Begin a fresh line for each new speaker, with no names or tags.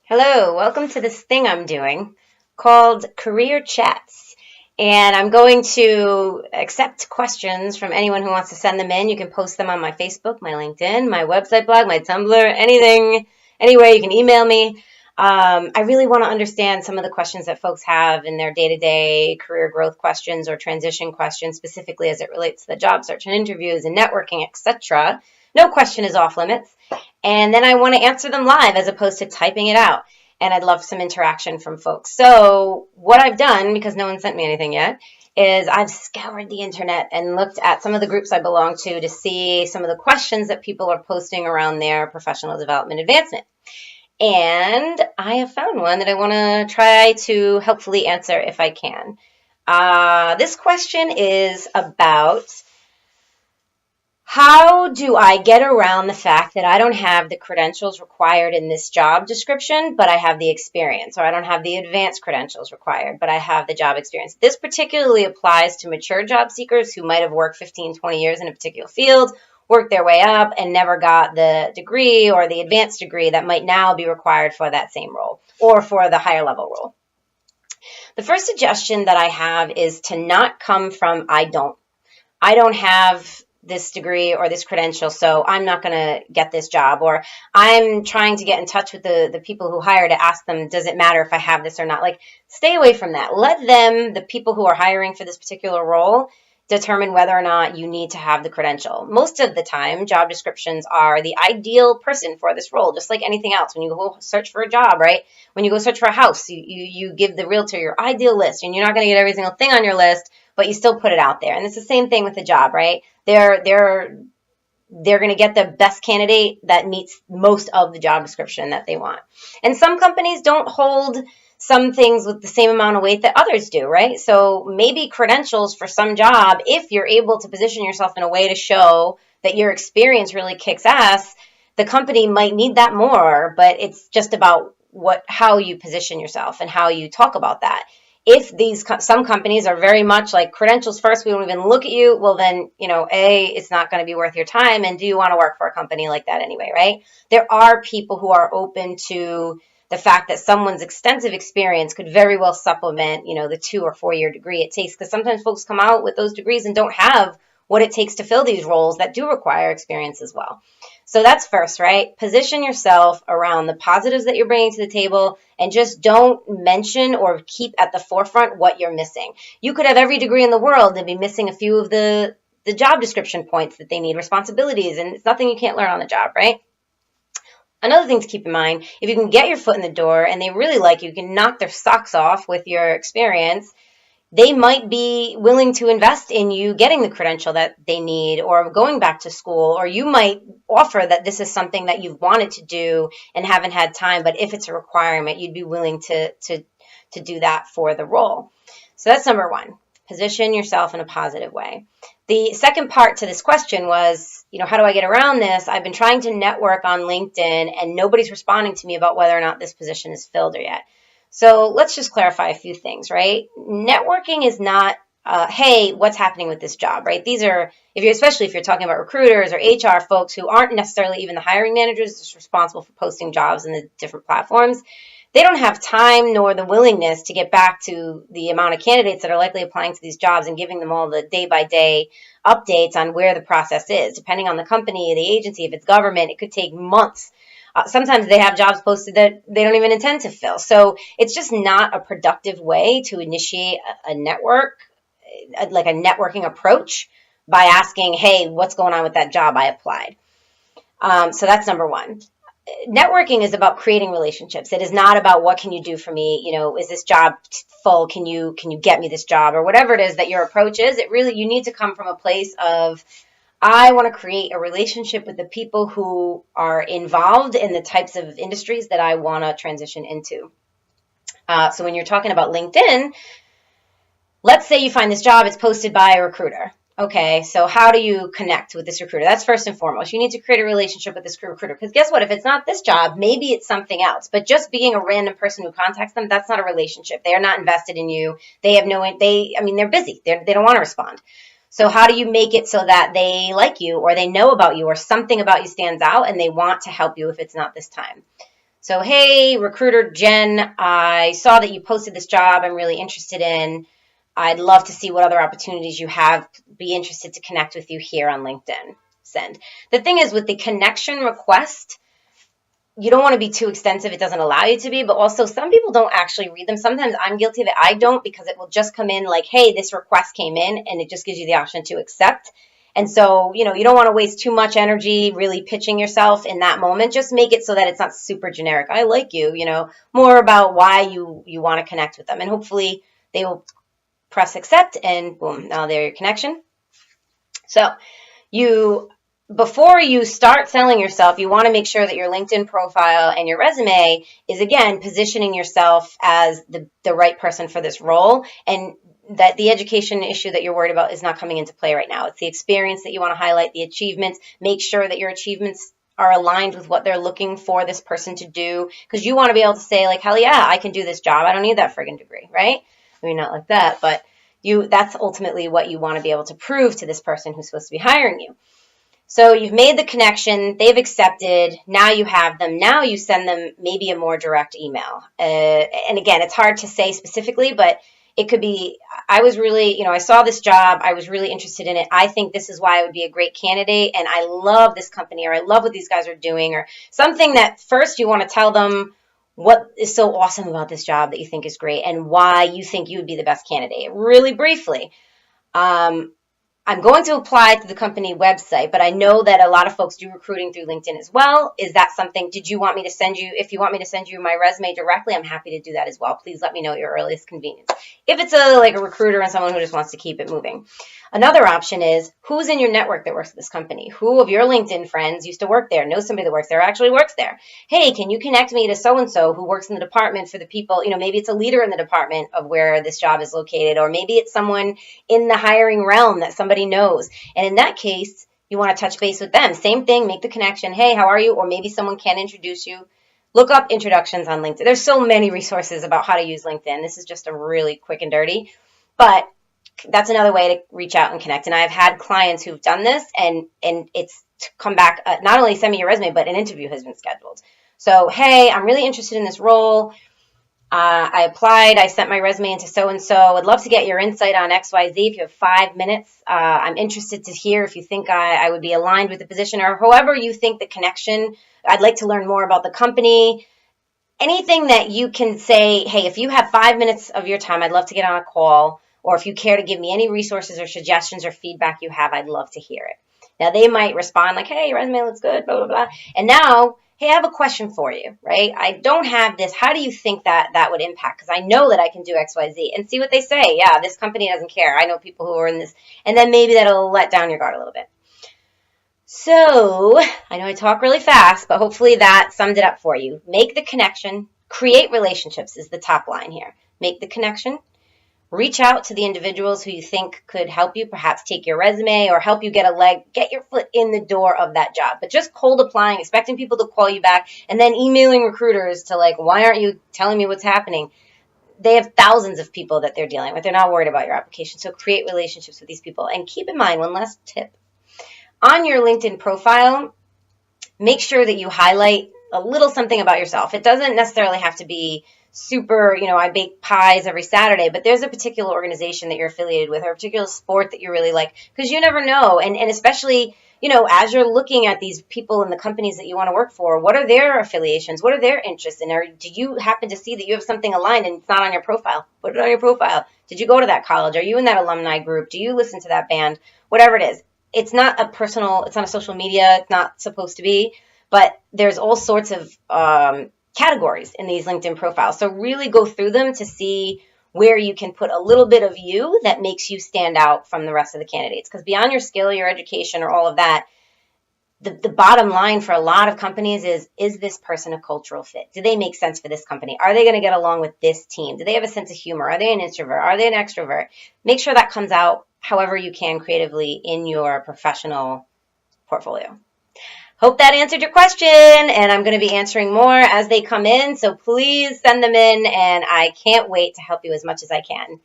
Hello, welcome to this thing I'm doing called Career Chats. And I'm going to accept questions from anyone who wants to send them in. You can post them on my Facebook, my LinkedIn, my website blog, my Tumblr, anything, anyway, you can email me. I really want to understand some of the questions that folks have in their day-to-day career growth questions or transition questions, specifically as it relates to the job search and interviews and networking, etc. No question is off limits. And then I want to answer them live as opposed to typing it out. And I'd love some interaction from folks. So what I've done, because no one sent me anything yet, is I've scoured the internet and looked at some of the groups I belong to see some of the questions that people are posting around their professional development advancement. And I have found one that I want to try to helpfully answer if I can. This question is about how do I get around the fact that I don't have the credentials required in this job description, but I have the experience, or I don't have the advanced credentials required, but I have the job experience? This particularly applies to mature job seekers who might have worked 15, 20 years in a particular field, worked their way up, and never got the degree or the advanced degree that might now be required for that same role or for the higher level role. The first suggestion that I have is to not come from I don't have this degree or this credential, so I'm not going to get this job, or I'm trying to get in touch with the people who hire to ask them, does it matter if I have this or not? Like, stay away from that. Let them, the people who are hiring for this particular role, determine whether or not you need to have the credential. Most of the time, job descriptions are the ideal person for this role, just like anything else. When you go search for a job, right? When you go search for a house, you give the realtor your ideal list, and you're not going to get every single thing on your list, but you still put it out there. And it's the same thing with the job, right? They're going to get the best candidate that meets most of the job description that they want. And some companies don't hold some things with the same amount of weight that others do, right? So maybe credentials for some job, if you're able to position yourself in a way to show that your experience really kicks ass, the company might need that more, but it's just about how you position yourself and how you talk about that. If some companies are very much like credentials first, we won't even look at you, well then, A, it's not going to be worth your time, and do you want to work for a company like that anyway, right? There are people who are open to the fact that someone's extensive experience could very well supplement, the 2 or 4 year degree it takes, because sometimes folks come out with those degrees and don't have what it takes to fill these roles that do require experience as well. So that's first, right? Position yourself around the positives that you're bringing to the table, and just don't mention or keep at the forefront what you're missing. You could have every degree in the world and be missing a few of the job description points that they need, responsibilities, and it's nothing you can't learn on the job, right? Another thing to keep in mind, if you can get your foot in the door and they really like you can knock their socks off with your experience, they might be willing to invest in you getting the credential that they need, or going back to school, or you might offer that this is something that you've wanted to do and haven't had time, but if it's a requirement, you'd be willing to do that for the role. So that's number one. Position yourself in a positive way. The second part to this question was, how do I get around this? I've been trying to network on LinkedIn and nobody's responding to me about whether or not this position is filled or yet. So let's just clarify a few things, right? Networking is not, hey, what's happening with this job, right? These are, especially if you're talking about recruiters or HR folks who aren't necessarily even the hiring managers just responsible for posting jobs in the different platforms. They don't have time nor the willingness to get back to the amount of candidates that are likely applying to these jobs and giving them all the day-by-day updates on where the process is. Depending on the company, the agency, if it's government, it could take months. Sometimes they have jobs posted that they don't even intend to fill. So it's just not a productive way to initiate a network, like a networking approach, by asking, hey, what's going on with that job I applied? So that's number one. Networking is about creating relationships. It is not about what can you do for me? Is this job full? Can you get me this job, or whatever it is that your approach is? You need to come from a place of, I want to create a relationship with the people who are involved in the types of industries that I want to transition into. So when you're talking about LinkedIn, let's say you find this job, it's posted by a recruiter. Okay, so how do you connect with this recruiter? That's first and foremost. You need to create a relationship with this recruiter, because guess what? If it's not this job, maybe it's something else. But just being a random person who contacts them, that's not a relationship. They are not invested in you. They're busy. They don't want to respond. So how do you make it so that they like you, or they know about you, or something about you stands out and they want to help you if it's not this time? So, hey, recruiter Jen, I saw that you posted this job I'm really interested in. I'd love to see what other opportunities you have. Be interested to connect with you here on LinkedIn. Send. The thing is, with the connection request, you don't want to be too extensive. It doesn't allow you to be, but also some people don't actually read them. Sometimes I'm guilty of it. I don't, because it will just come in like, hey, this request came in, and it just gives you the option to accept. And so, you don't want to waste too much energy really pitching yourself in that moment. Just make it so that it's not super generic. I like you, more about why you want to connect with them. And hopefully they will press accept, and boom, now there's your connection. So before you start selling yourself, you want to make sure that your LinkedIn profile and your resume is, again, positioning yourself as the right person for this role, and that the education issue that you're worried about is not coming into play right now. It's the experience that you want to highlight, the achievements. Make sure that your achievements are aligned with what they're looking for this person to do, because you want to be able to say, like, hell yeah, I can do this job. I don't need that friggin' degree, right? I mean, not like that, but that's ultimately what you want to be able to prove to this person who's supposed to be hiring you. So you've made the connection, they've accepted, now you have them, now you send them maybe a more direct email. And again, it's hard to say specifically, but it could be, I was really, I saw this job, I was really interested in it, I think this is why I would be a great candidate, and I love this company, or I love what these guys are doing, or something that first you want to tell them what is so awesome about this job that you think is great, and why you think you would be the best candidate, really briefly. I'm going to apply to the company website, but I know that a lot of folks do recruiting through LinkedIn as well. Is that something, if you want me to send you my resume directly, I'm happy to do that as well. Please let me know at your earliest convenience. If it's a recruiter and someone who just wants to keep it moving. Another option is, who's in your network that works at this company? Who of your LinkedIn friends used to work there, knows somebody that works there, actually works there? Hey, can you connect me to so-and-so who works in the department for the people, maybe it's a leader in the department of where this job is located, or maybe it's someone in the hiring realm that somebody knows. And in that case, you want to touch base with them. Same thing, make the connection. Hey, how are you? Or maybe someone can introduce you. Look up introductions on LinkedIn. There's so many resources about how to use LinkedIn. This is just a really quick and dirty, but that's another way to reach out and connect. And I've had clients who've done this, and it's come back, not only send me your resume, but an interview has been scheduled. So, hey, I'm really interested in this role. I applied. I sent my resume into so-and-so. I'd love to get your insight on XYZ if you have 5 minutes. I'm interested to hear if you think I would be aligned with the position, or however you think the connection. I'd like to learn more about the company. Anything that you can say, hey, if you have 5 minutes of your time, I'd love to get on a call. Or if you care to give me any resources or suggestions or feedback you have, I'd love to hear it. Now, they might respond like, hey, your resume looks good, blah, blah, blah. And now, hey, I have a question for you, right? I don't have this. How do you think that would impact? Because I know that I can do X, Y, Z. And see what they say. Yeah, this company doesn't care. I know people who are in this. And then maybe that'll let down your guard a little bit. So, I know I talk really fast, but hopefully that summed it up for you. Make the connection. Create relationships is the top line here. Make the connection. Reach out to the individuals who you think could help you, perhaps take your resume or help you get your foot in the door of that job. But just cold applying, expecting people to call you back, and then emailing recruiters to why aren't you telling me what's happening? They have thousands of people that they're dealing with. They're not worried about your application. So create relationships with these people. And keep in mind, one last tip. On your LinkedIn profile, make sure that you highlight a little something about yourself. It doesn't necessarily have to be super, I bake pies every Saturday, but there's a particular organization that you're affiliated with, or a particular sport that you really like, because you never know. And especially, as you're looking at these people in the companies that you want to work for, what are their affiliations? What are their interests? And do you happen to see that you have something aligned and it's not on your profile? Put it on your profile. Did you go to that college? Are you in that alumni group? Do you listen to that band? Whatever it is. It's not it's not a social media. It's not supposed to be, but there's all sorts of categories in these LinkedIn profiles. So really go through them to see where you can put a little bit of you that makes you stand out from the rest of the candidates. Because beyond your skill, your education, or all of that, the bottom line for a lot of companies is this person a cultural fit? Do they make sense for this company? Are they going to get along with this team? Do they have a sense of humor? Are they an introvert? Are they an extrovert? Make sure that comes out however you can creatively in your professional portfolio. Hope that answered your question, and I'm going to be answering more as they come in, so please send them in, and I can't wait to help you as much as I can.